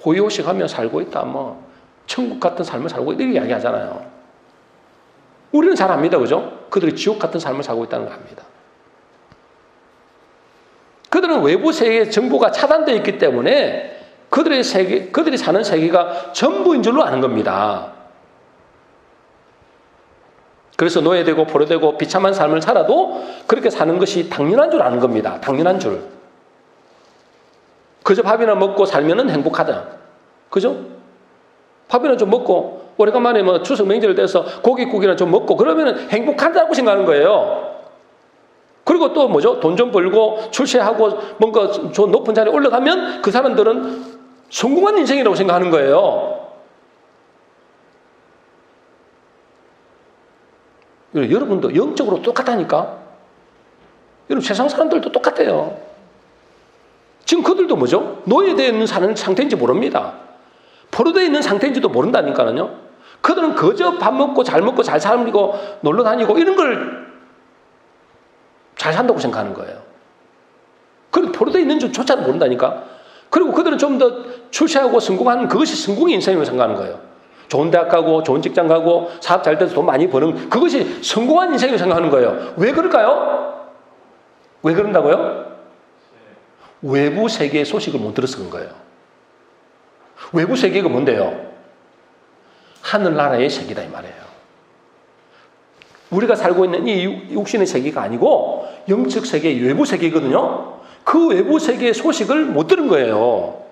호의호식하며 살고 있다. 뭐 천국 같은 삶을 살고 있다. 이렇게 이야기하잖아요. 우리는 잘 압니다. 그죠? 그들이 지옥 같은 삶을 살고 있다는 걸 압니다. 그들은 외부 세계의 정보가 차단되어 있기 때문에 그들이 사는 세계가 전부인 줄로 아는 겁니다. 그래서 노예되고 포로되고 비참한 삶을 살아도 그렇게 사는 것이 당연한 줄 아는 겁니다. 당연한 줄. 그저 밥이나 먹고 살면은 행복하다. 그죠? 밥이나 좀 먹고 오래간만에 뭐 추석 명절 돼서 고깃국이나 좀 먹고 그러면은 행복하다고 생각하는 거예요. 그리고 또 뭐죠? 돈 좀 벌고 출세하고 뭔가 좀 높은 자리에 올라가면 그 사람들은 성공한 인생이라고 생각하는 거예요. 여러분도 영적으로 똑같다니까. 여러분 세상 사람들도 똑같아요. 지금 그들도 뭐죠? 노예되어 있는 사는 상태인지 모릅니다. 포로되어 있는 상태인지도 모른다니까요. 그들은 그저 밥 먹고 잘 살고 놀러 다니고 이런 걸 잘 산다고 생각하는 거예요. 그런데 포로되어 있는 줄조차 모른다니까. 그리고 그들은 좀 더 출세하고 성공하는 그것이 성공의 인생이라고 생각하는 거예요. 좋은 대학 가고 좋은 직장 가고 사업 잘 돼서 돈 많이 버는 그것이 성공한 인생이라고 생각하는 거예요. 왜 그럴까요? 왜 그런다고요? 외부 세계의 소식을 못 들어서 그런 거예요. 외부 세계가 뭔데요? 하늘나라의 세계다 이 말이에요. 우리가 살고 있는 이 육신의 세계가 아니고 영적 세계의 외부 세계거든요. 그 외부 세계의 소식을 못 들은 거예요.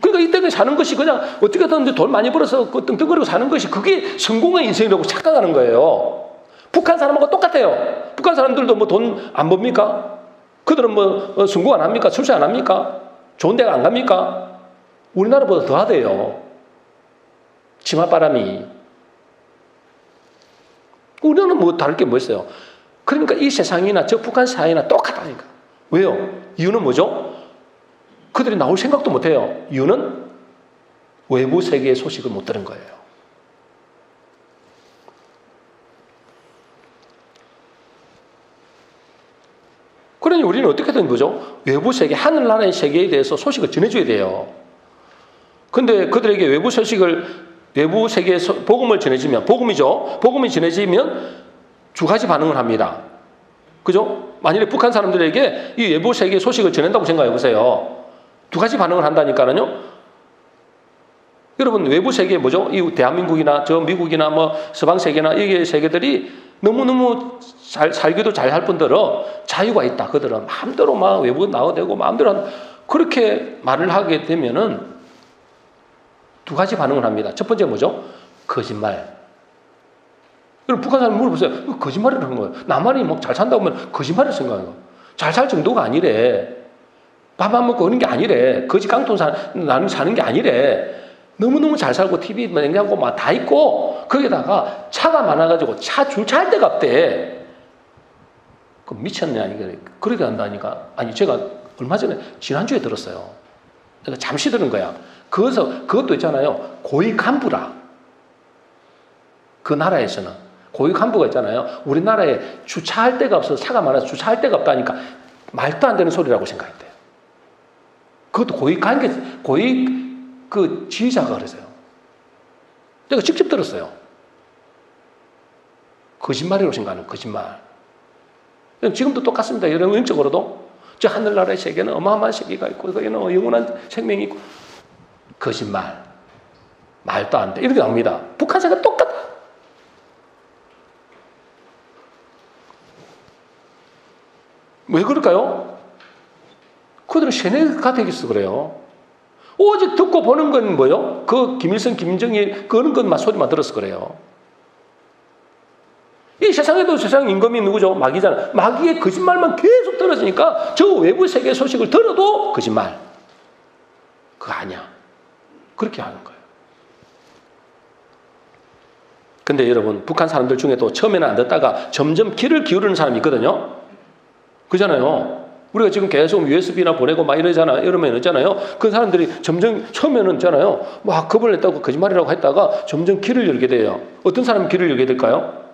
그러니까 이 땅에 사는 것이 그냥 어떻게든 돈 많이 벌어서 떵떵거리고 사는 것이 그게 성공의 인생이라고 착각하는 거예요. 북한 사람하고 똑같아요. 북한 사람들도 뭐 돈 안 법니까? 그들은 뭐 성공 안 합니까? 출세 안 합니까? 좋은 데가 안 갑니까? 우리나라보다 더 하대요. 치맛바람이. 우리는 뭐 다를 게 뭐 있어요? 그러니까 이 세상이나 저 북한 사회나 똑같다니까. 왜요? 이유는 뭐죠? 그들이 나올 생각도 못 해요. 이유는 외부 세계의 소식을 못 들은 거예요. 그러니 우리는 어떻게든 뭐죠? 외부 세계, 하늘나라의 세계에 대해서 소식을 전해줘야 돼요. 근데 그들에게 외부 세계의 복음을 전해지면, 복음이죠. 복음이 전해지면 두 가지 반응을 합니다. 그죠? 만일에 북한 사람들에게 이 외부 세계의 소식을 전한다고 생각해 보세요. 두 가지 반응을 한다니까요. 여러분, 외부 세계 뭐죠? 이 대한민국이나 저 미국이나 뭐 서방 세계나 이 세계들이 너무너무 살기도 잘 할 뿐더러 자유가 있다. 그들은 마음대로 막 외부 나와대고 마음대로 그렇게 말을 하게 되면은 두 가지 반응을 합니다. 첫 번째 뭐죠? 거짓말. 여러분, 북한 사람 물어보세요. 거짓말이라는 거예요. 나만이 막 잘 산다고 하면 거짓말을 생각해요. 잘 살 정도가 아니래. 밥 안 먹고 그런 게 아니래. 거지 깡통 나는 사는 게 아니래. 너무너무 잘 살고 TV 냉장고 막 다 있고 거기다가 차가 많아가지고 주차할 데가 없대. 그 미쳤냐 이게 그렇게 한다니까. 아니 제가 얼마 전에 지난주에 들었어요. 내가 잠시 들은 거야. 그것도 있잖아요. 고위 간부라. 그 나라에서는 고위 간부가 있잖아요. 우리나라에 주차할 데가 없어서 차가 많아서 주차할 데가 없다니까 말도 안 되는 소리라고 생각했대요. 그것도 고위 그 지휘자가 그랬어요. 내가 직접 들었어요. 거짓말이라고 생각하는 거짓말. 지금도 똑같습니다. 여러분 영적으로도 저 하늘나라의 세계는 어마어마한 세계가 있고 거기는 영원한 생명이 있고 거짓말. 말도 안 돼. 이렇게 나옵니다. 북한 세계가 똑같아. 왜 그럴까요? 그들은 세뇌가 되겠어 그래요. 오직 듣고 보는 건 뭐요? 그 김일성, 김정일 그런 것만 소리만 들어서 그래요. 이 세상에도 세상 임금이 누구죠? 마귀잖아. 마귀의 거짓말만 계속 들어지니까 저 외부 세계 소식을 들어도 거짓말. 그거 아니야. 그렇게 하는 거예요. 근데 여러분, 북한 사람들 중에도 처음에는 안 듣다가 점점 귀를 기울이는 사람이 있거든요. 그잖아요. 우리가 지금 계속 USB나 보내고 막 이러면 있잖아요. 그 사람들이 점점 처음에는 있잖아요. 막 겁을 냈다고 거짓말이라고 했다가 점점 귀를 열게 돼요. 어떤 사람이 귀를 열게 될까요?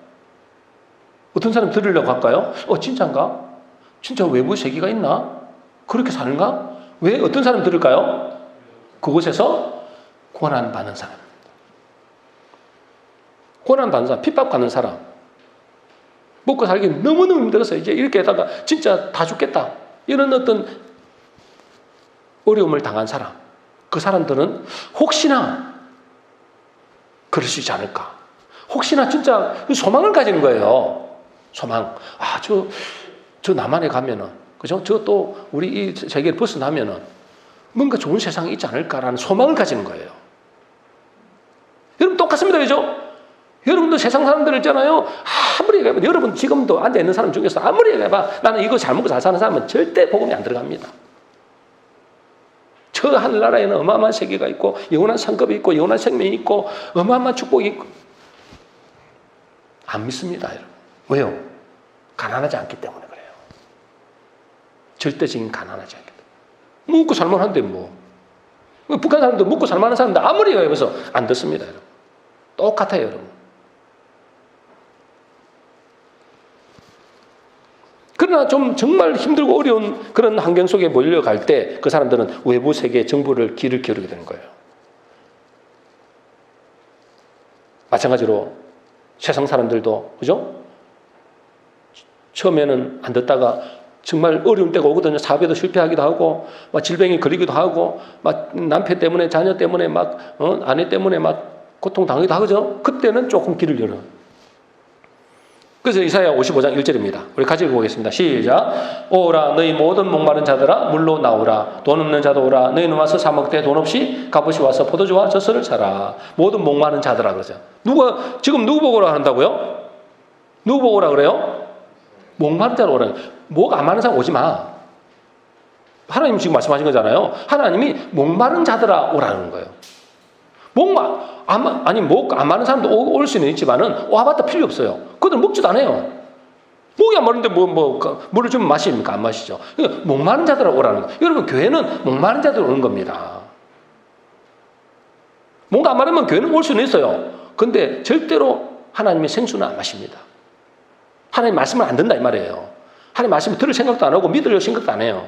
어떤 사람 들으려고 할까요? 진짜인가? 진짜 외부 세계가 있나? 그렇게 사는가? 왜? 어떤 사람 들을까요? 그곳에서 고난받는 사람. 고난받는 사람, 핍박받는 사람. 먹고 살기 너무너무 힘들어서 이제 이렇게 하다가 진짜 다 죽겠다. 이런 어떤 어려움을 당한 사람. 그 사람들은 혹시나 그럴 수 있지 않을까. 혹시나 진짜 소망을 가지는 거예요. 소망. 아, 저 남한에 가면은, 그죠? 저 또 우리 이 세계를 벗어나면은 뭔가 좋은 세상이 있지 않을까라는 소망을 가지는 거예요. 여러분 똑같습니다. 그죠? 여러분도 세상 사람들 있잖아요. 아무리 얘기해봐. 여러분 지금도 앉아있는 사람 중에서 아무리 얘기해봐. 나는 이거 잘 먹고 잘 사는 사람은 절대 복음이 안 들어갑니다. 저 하늘나라에는 어마어마한 세계가 있고 영원한 상급이 있고 영원한 생명이 있고 어마어마한 축복이 있고 안 믿습니다. 여러분. 왜요? 가난하지 않기 때문에 그래요. 절대적인 가난하지 않기 때문에. 먹고 살만한데 뭐. 북한 사람도 먹고 살만한 사람들 아무리 얘기해서 안 듣습니다. 여러분. 똑같아요. 여러분. 그러나 좀 정말 힘들고 어려운 그런 환경 속에 몰려갈 때 그 사람들은 외부 세계 정보를 귀를 기울이게 되는 거예요. 마찬가지로 세상 사람들도 그죠? 처음에는 안 듣다가 정말 어려운 때가 오거든요. 사업에도 실패하기도 하고 막 질병에 걸리기도 하고 막 남편 때문에 자녀 때문에 막 아내 때문에 막 고통당하기도 하죠. 그때는 조금 귀를 열어. 그래서 이사야 55장 1절입니다. 우리 같이 읽어보겠습니다. 시작. 오라 너희 모든 목마른 자들아 물로 나오라. 돈 없는 자도 오라. 너희는 와서 사 먹되 돈 없이 값없이 와서 포도주와 젖소를 사라. 모든 목마른 자들아 그러죠. 지금 누구 보고 오라 한다고요? 누구 보고 오라 그래요? 목마른 자로 오라. 목 안 마른 사람 오지 마. 하나님 지금 말씀하신 거잖아요. 하나님이 목마른 자들아 오라는 거예요. 목 안 마른 사람도 올 수는 있지만은 와봤다 필요 없어요. 그들 먹지도 않아요. 목이 안 마른데 물을 좀 마십니까? 안 마시죠. 그러니까 목마른 자들아 오라는 거예요. 여러분 교회는 목마른 자들 오는 겁니다. 뭔가 안 마르면 교회는 올 수는 있어요. 근데 절대로 하나님의 생수는 안 마십니다. 하나님 말씀을 안 듣는다 이 말이에요. 하나님 말씀을 들을 생각도 안 하고 믿으려고 생각도 안 해요.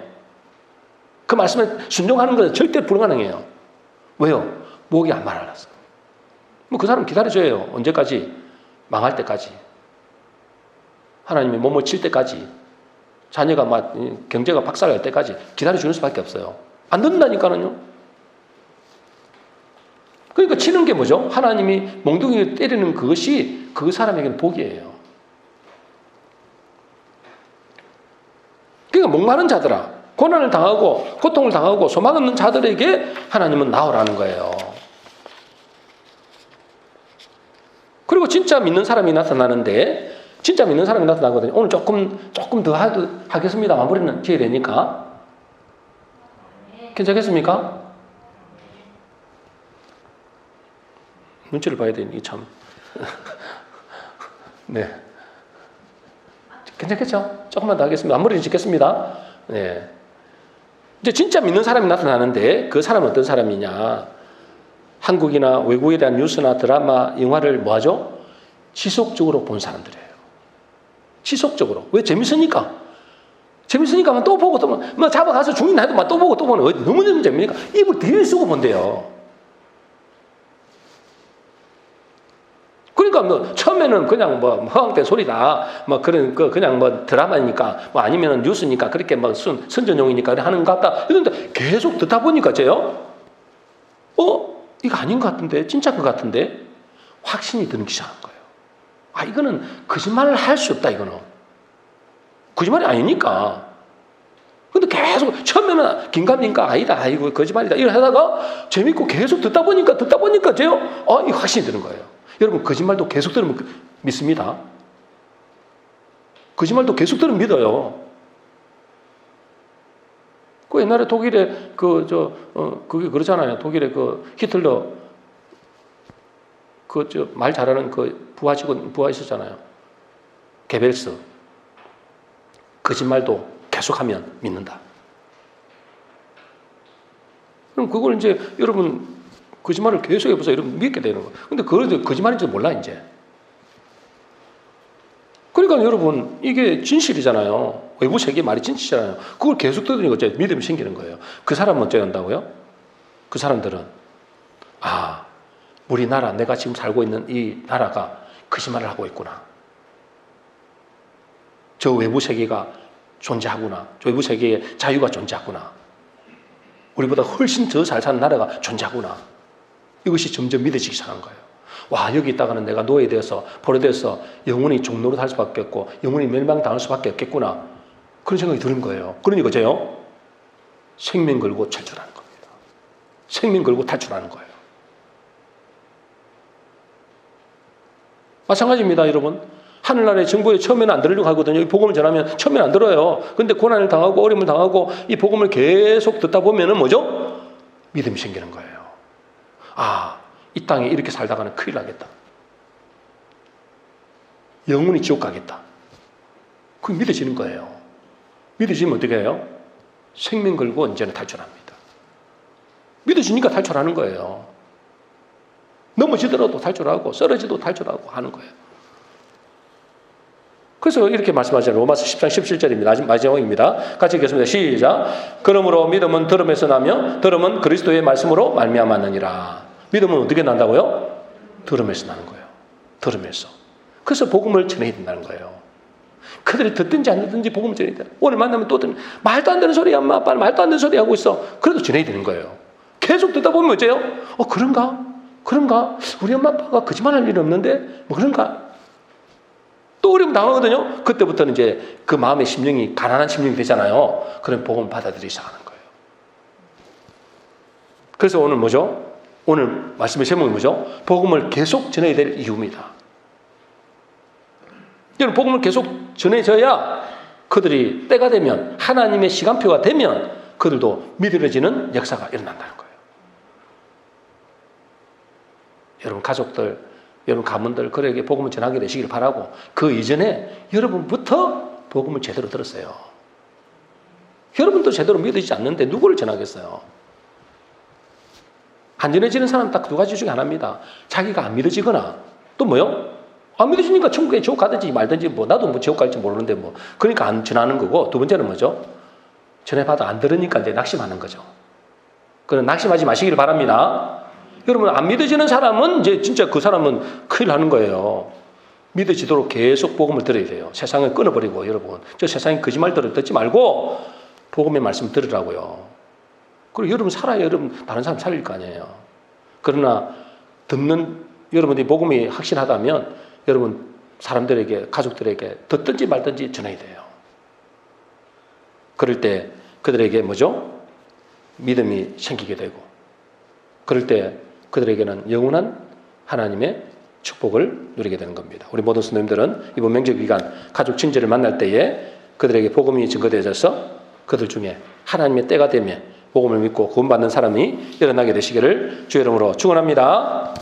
그 말씀에 순종하는 것은 절대 불가능해요. 왜요? 목이 안 말라서. 그 사람 기다려줘요. 언제까지? 망할 때까지. 하나님이 몸을 칠 때까지. 자녀가 막 경제가 박살날 때까지 기다려주는 수밖에 없어요. 안 듣는다니까는요. 그러니까 치는 게 뭐죠? 하나님이 몽둥이를 때리는 그것이 그 사람에게는 복이에요. 그러니까 목마른 자들아, 고난을 당하고 고통을 당하고 소망 없는 자들에게 하나님은 나오라는 거예요. 그리고 진짜 믿는 사람이 나타나는데 진짜 믿는 사람이 나타나거든요. 오늘 조금 더 하겠습니다. 마무리는 지어야 되니까. 괜찮겠습니까? 눈치를 봐야 되니 참. 네. 괜찮겠죠? 조금만 더 하겠습니다. 마무리를 짓겠습니다. 네. 이제 진짜 믿는 사람이 나타나는데 그 사람은 어떤 사람이냐? 한국이나 외국에 대한 뉴스나 드라마, 영화를 뭐 하죠? 지속적으로 본 사람들이에요. 지속적으로. 왜? 재밌으니까. 재밌으니까 또 보고 또 뭐 잡아가서 죽이나 해도 또 보고 또 보는 너무너무 재밌으니까 입을 딜 쓰고 본대요. 그러니까 뭐 처음에는 그냥 뭐 허황된 소리다. 뭐 그런 그냥 뭐 드라마니까 뭐 아니면 뉴스니까 그렇게 뭐 선전용이니까 하는 것 같다. 이런데 계속 듣다 보니까 쟤요. 이거 아닌 것 같은데, 진짜 것 같은데 확신이 드는 시작한 거예요. 아, 이거는 거짓말을 할 수 없다. 이거는 거짓말이 아니니까. 근데 계속 처음에는 긴가민가 아니다, 아이고 거짓말이다 이걸 하다가 재밌고 계속 듣다 보니까 쟤요. 이 확신이 드는 거예요. 여러분 거짓말도 계속 들으면 믿습니다. 거짓말도 계속 들으면 믿어요. 그 옛날에 독일에 그게 그러잖아요. 독일에 히틀러 말 잘하는 부하 있었잖아요. 게벨스. 거짓말도 계속하면 믿는다. 그럼 그걸 이제 여러분 거짓말을 계속 해보세요. 여러분 믿게 되는 거예요. 근데 그걸 거짓말인지 몰라 이제. 그러니까 여러분 이게 진실이잖아요. 외부 세계 말이 진짜잖아요. 그걸 계속 들으니까 이제 믿음이 생기는 거예요. 그 사람은 어째 한다고요? 그 사람들은 우리나라 내가 지금 살고 있는 이 나라가 거짓말을 하고 있구나. 저 외부 세계가 존재하구나. 저 외부 세계에 자유가 존재하구나. 우리보다 훨씬 더 잘 사는 나라가 존재하구나. 이것이 점점 믿어지기 시작한 거예요. 와, 여기 있다가는 내가 노예되어서 포로되어서 영원히 종로로 살 수밖에 없고 영원히 멸망당할 수밖에 없겠구나. 그런 생각이 드는 거예요. 그러니까 저요, 생명 걸고 탈출하는 겁니다. 생명 걸고 탈출하는 거예요. 마찬가지입니다, 여러분. 하늘나라의 정부에 처음에는 안 들으려고 하거든요. 이 복음을 전하면 처음에는 안 들어요. 근데 고난을 당하고 어려움을 당하고 이 복음을 계속 듣다 보면은 뭐죠? 믿음이 생기는 거예요. 이 땅에 이렇게 살다가는 큰일 나겠다. 영원히 지옥 가겠다. 그게 믿어지는 거예요. 믿어지면 어떻게 해요? 생명 걸고 이제는 탈출합니다. 믿어지니까 탈출하는 거예요. 넘어지더라도 탈출하고 쓰러지도 탈출하고 하는 거예요. 그래서 이렇게 말씀하시는 로마서 10장 17절입니다. 마지막입니다. 같이 읽겠습니다. 시작. 그러므로 믿음은 들음에서 나며 들음은 그리스도의 말씀으로 말미암았느니라. 믿음은 어떻게 난다고요? 들음에서 나는 거예요. 들음에서. 그래서 복음을 전해야 된다는 거예요. 그들이 듣든지 안 듣든지 복음을 전해야 돼. 오늘 만나면 또 말도 안 되는 소리, 엄마 아빠는 말도 안 되는 소리 하고 있어. 그래도 전해야 되는 거예요. 계속 듣다 보면 어째요? 그런가? 우리 엄마 아빠가 거짓말할 일은 없는데 뭐 그런가? 또 어려움 당하거든요. 그때부터는 이제 그 마음의 심령이 가난한 심령이 되잖아요. 그런 복음을 받아들이기 시작하는 거예요. 그래서 오늘 뭐죠? 오늘 말씀의 제목이 뭐죠? 복음을 계속 전해야 될 이유입니다. 여러분, 복음을 계속 전해져야 그들이 때가 되면 하나님의 시간표가 되면 그들도 믿어지는 역사가 일어난다는 거예요. 여러분 가족들, 여러분 가문들 그에게 복음을 전하게 되시길 바라고 그 이전에 여러분부터 복음을 제대로 들었어요. 여러분도 제대로 믿어지지 않는데 누구를 전하겠어요? 안 전해지는 사람은 딱 두 가지 중에 하나입니다. 자기가 안 믿어지거나 또 뭐요? 안 믿어지니까 천국에 지옥 가든지 말든지 뭐 나도 뭐 지옥 갈지 모르는데 뭐 그러니까 안 전하는 거고, 두 번째는 뭐죠? 전해봐도 안 들으니까 이제 낙심하는 거죠. 그런 낙심하지 마시길 바랍니다. 여러분, 안 믿어지는 사람은 이제 진짜 그 사람은 큰일 나는 거예요. 믿어지도록 계속 복음을 들어야 돼요. 세상을 끊어버리고, 여러분 저 세상에 거짓말들을 듣지 말고 복음의 말씀 들으라고요. 그리고 여러분 살아야 여러분 다른 사람 살릴 거 아니에요. 그러나 듣는 여러분들이 복음이 확실하다면 여러분 사람들에게, 가족들에게 듣든지 말든지 전해야 돼요. 그럴 때 그들에게 뭐죠? 믿음이 생기게 되고, 그럴 때 그들에게는 영원한 하나님의 축복을 누리게 되는 겁니다. 우리 모든 성도님들은 이번 명절 기간 가족 친지를 만날 때에 그들에게 복음이 증거되어져서 그들 중에 하나님의 때가 되면 복음을 믿고 구원받는 사람이 일어나게 되시기를 주의 이름으로 축원합니다.